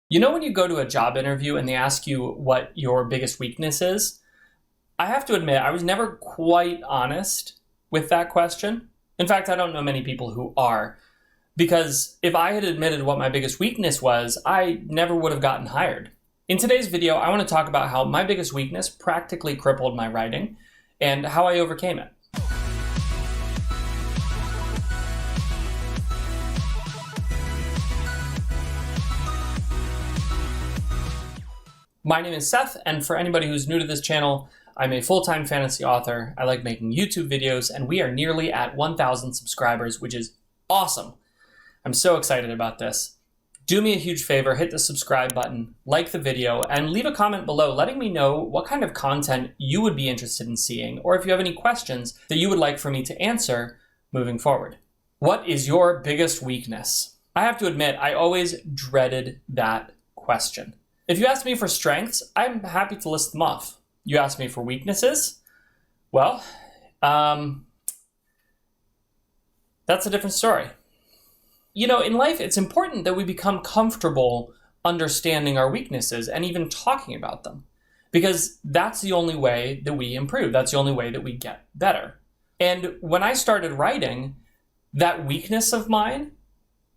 You know when you go to a job interview and they ask you what your biggest weakness is? I have to admit, I was never quite honest with that question. In fact, I don't know many people who are, because if I had admitted what my biggest weakness was, I never would have gotten hired. In today's video, I want to talk about how my biggest weakness practically crippled my writing and how I overcame it. My name is Seth, and for anybody who's new to this channel, I'm a full-time fantasy author. I like making YouTube videos, and we are nearly at 1,000 subscribers, which is awesome. I'm so excited about this. Do me a huge favor, hit the subscribe button, like the video, and leave a comment below letting me know what kind of content you would be interested in seeing, or if you have any questions that you would like for me to answer moving forward. What is your biggest weakness? I have to admit, I always dreaded that question. If you ask me for strengths, I'm happy to list them off. You ask me for weaknesses, well, that's a different story. You know, in life, it's important that we become comfortable understanding our weaknesses and even talking about them, because that's the only way that we improve. That's the only way that we get better. And when I started writing, that weakness of mine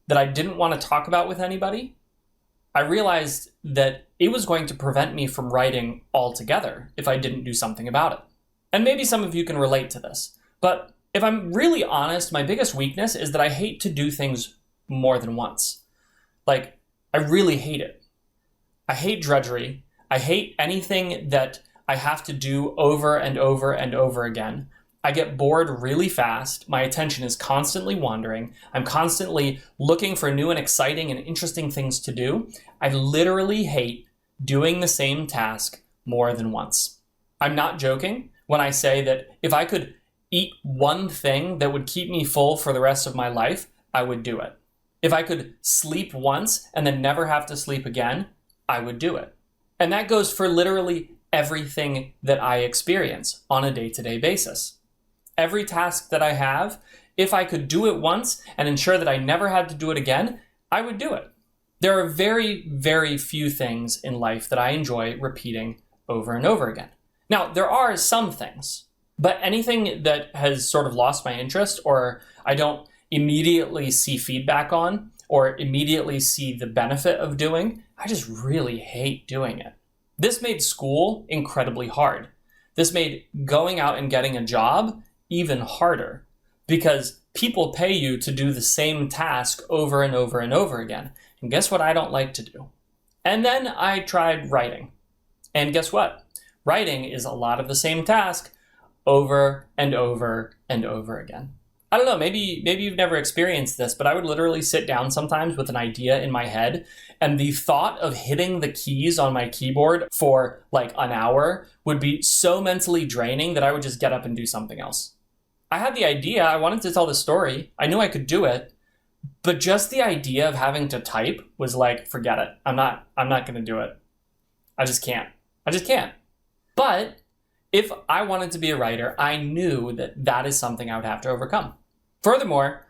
that I didn't want to talk about with anybody, I realized that it was going to prevent me from writing altogether if I didn't do something about it. And maybe some of you can relate to this, but if I'm really honest, my biggest weakness is that I hate to do things more than once. Like, I really hate it. I hate drudgery. I hate anything that I have to do over and over and over again. I get bored really fast. My attention is constantly wandering. I'm constantly looking for new and exciting and interesting things to do. I literally hate doing the same task more than once. I'm not joking when I say that if I could eat one thing that would keep me full for the rest of my life, I would do it. If I could sleep once and then never have to sleep again, I would do it. And that goes for literally everything that I experience on a day-to-day basis. Every task that I have, if I could do it once and ensure that I never had to do it again, I would do it. There are very, very few things in life that I enjoy repeating over and over again. Now, there are some things, but anything that has sort of lost my interest or I don't immediately see feedback on or immediately see the benefit of doing, I just really hate doing it. This made school incredibly hard. This made going out and getting a job even harder, because people pay you to do the same task over and over and over again. And guess what I don't like to do? And then I tried writing. And guess what? Writing is a lot of the same task over and over and over again. I don't know, maybe you've never experienced this, but I would literally sit down sometimes with an idea in my head, and the thought of hitting the keys on my keyboard for like an hour would be so mentally draining that I would just get up and do something else. I had the idea, I wanted to tell the story, I knew I could do it, but just the idea of having to type was like, forget it. I'm not gonna do it. I just can't. But if I wanted to be a writer, I knew that that is something I would have to overcome. Furthermore,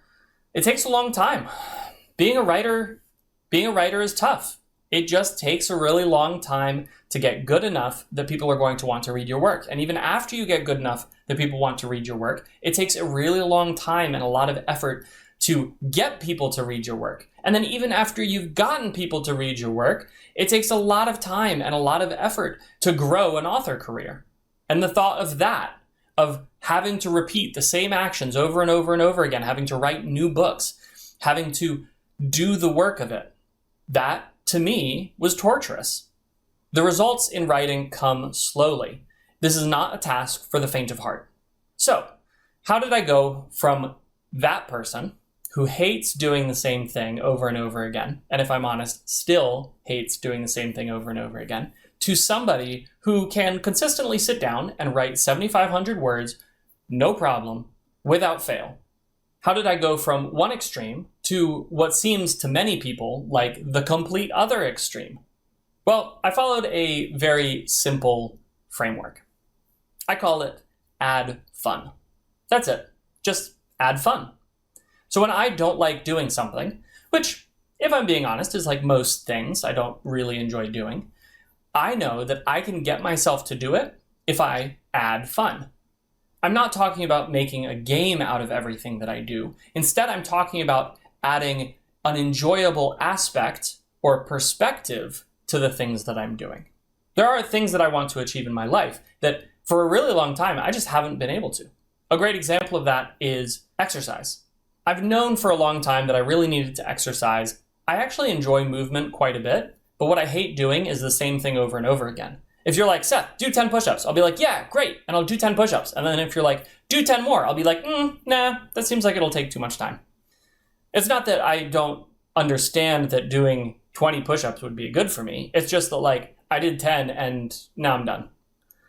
it takes a long time. Being a writer is tough. It just takes a really long time to get good enough that people are going to want to read your work. And even after you get good enough that people want to read your work, it takes a really long time and a lot of effort to get people to read your work. And then even after you've gotten people to read your work, it takes a lot of time and a lot of effort to grow an author career. And the thought of that, of having to repeat the same actions over and over and over again, having to write new books, having to do the work of it, that to me was torturous. The results in writing come slowly. This is not a task for the faint of heart. So, how did I go from that person who hates doing the same thing over and over again, and if I'm honest, still hates doing the same thing over and over again, to somebody who can consistently sit down and write 7,500 words, no problem, without fail? How did I go from one extreme to what seems to many people like the complete other extreme? Well, I followed a very simple framework. I call it add fun. That's it. Just add fun. So when I don't like doing something, which if I'm being honest, is like most things I don't really enjoy doing. I know that I can get myself to do it if I add fun. I'm not talking about making a game out of everything that I do. Instead, I'm talking about adding an enjoyable aspect or perspective to the things that I'm doing. There are things that I want to achieve in my life that for a really long time, I just haven't been able to. A great example of that is exercise. I've known for a long time that I really needed to exercise. I actually enjoy movement quite a bit, but what I hate doing is the same thing over and over again. If you're like, Seth, do 10 push-ups, I'll be like, yeah, great, and I'll do 10 push-ups. And then if you're like, do 10 more, I'll be like, nah, that seems like it'll take too much time. It's not that I don't understand that doing 20 push-ups would be good for me. It's just that like, I did 10 and now I'm done.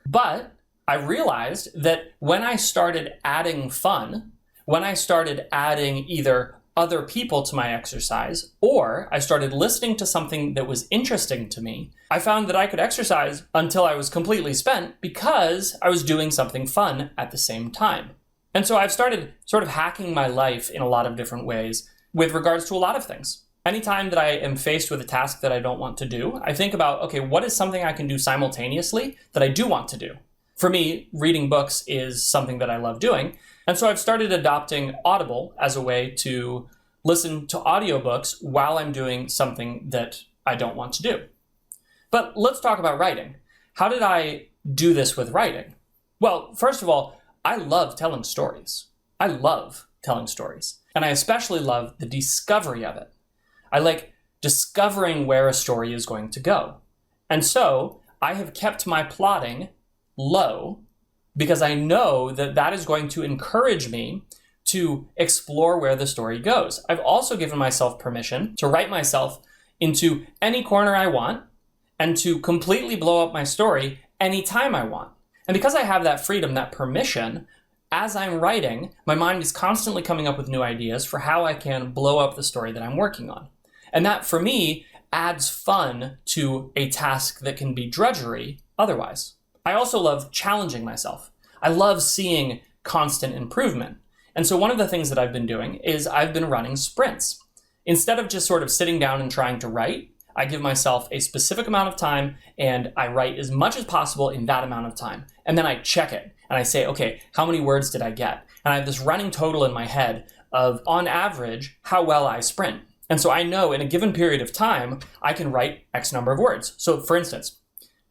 But I realized that when I started adding fun, when I started adding either other people to my exercise, or I started listening to something that was interesting to me, I found that I could exercise until I was completely spent because I was doing something fun at the same time. And so I've started sort of hacking my life in a lot of different ways with regards to a lot of things. Anytime that I am faced with a task that I don't want to do, I think about, okay, what is something I can do simultaneously that I do want to do? For me, reading books is something that I love doing. And so I've started adopting Audible as a way to listen to audiobooks while I'm doing something that I don't want to do. But let's talk about writing. How did I do this with writing? Well, first of all, I love telling stories. I love telling stories. And I especially love the discovery of it. I like discovering where a story is going to go. And so I have kept my plotting low because I know that that is going to encourage me to explore where the story goes. I've also given myself permission to write myself into any corner I want and to completely blow up my story anytime I want. And because I have that freedom, that permission, as I'm writing, my mind is constantly coming up with new ideas for how I can blow up the story that I'm working on. And that, for me, adds fun to a task that can be drudgery otherwise. I also love challenging myself. I love seeing constant improvement. And so one of the things that I've been doing is I've been running sprints. Instead of just sort of sitting down and trying to write, I give myself a specific amount of time and I write as much as possible in that amount of time. And then I check it and I say, okay, how many words did I get? And I have this running total in my head of, on average, how well I sprint. And so I know in a given period of time, I can write X number of words. So for instance,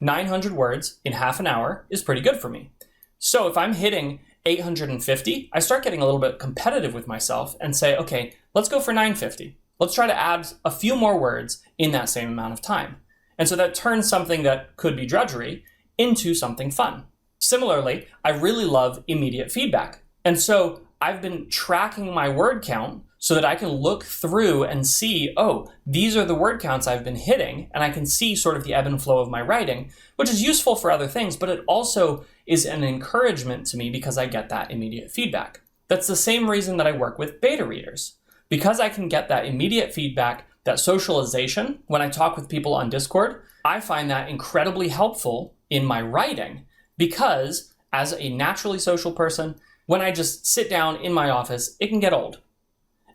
900 words in half an hour is pretty good for me. So if I'm hitting 850, I start getting a little bit competitive with myself and say, okay, let's go for 950. Let's try to add a few more words in that same amount of time. And so that turns something that could be drudgery into something fun. Similarly, I really love immediate feedback. And so I've been tracking my word count so that I can look through and see, oh, these are the word counts I've been hitting, and I can see sort of the ebb and flow of my writing, which is useful for other things, but it also is an encouragement to me because I get that immediate feedback. That's the same reason that I work with beta readers. Because I can get that immediate feedback, that socialization, when I talk with people on Discord, I find that incredibly helpful in my writing because as a naturally social person, when I just sit down in my office, it can get old.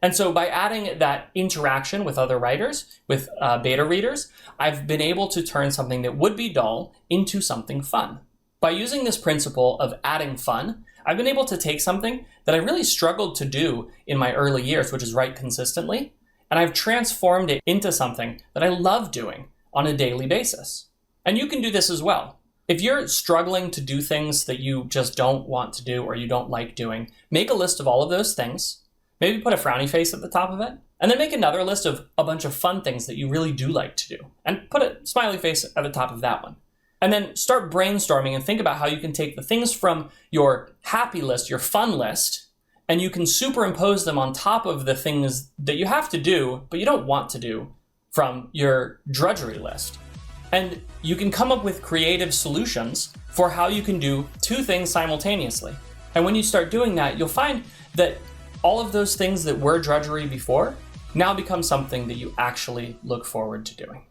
And so by adding that interaction with other writers, with beta readers, I've been able to turn something that would be dull into something fun. By using this principle of adding fun, I've been able to take something that I really struggled to do in my early years, which is write consistently, and I've transformed it into something that I love doing on a daily basis. And you can do this as well. If you're struggling to do things that you just don't want to do or you don't like doing, make a list of all of those things. Maybe put a frowny face at the top of it, and then make another list of a bunch of fun things that you really do like to do, and put a smiley face at the top of that one. And then start brainstorming and think about how you can take the things from your happy list, your fun list, and you can superimpose them on top of the things that you have to do, but you don't want to do from your drudgery list. And you can come up with creative solutions for how you can do two things simultaneously. And when you start doing that, you'll find that all of those things that were drudgery before now become something that you actually look forward to doing.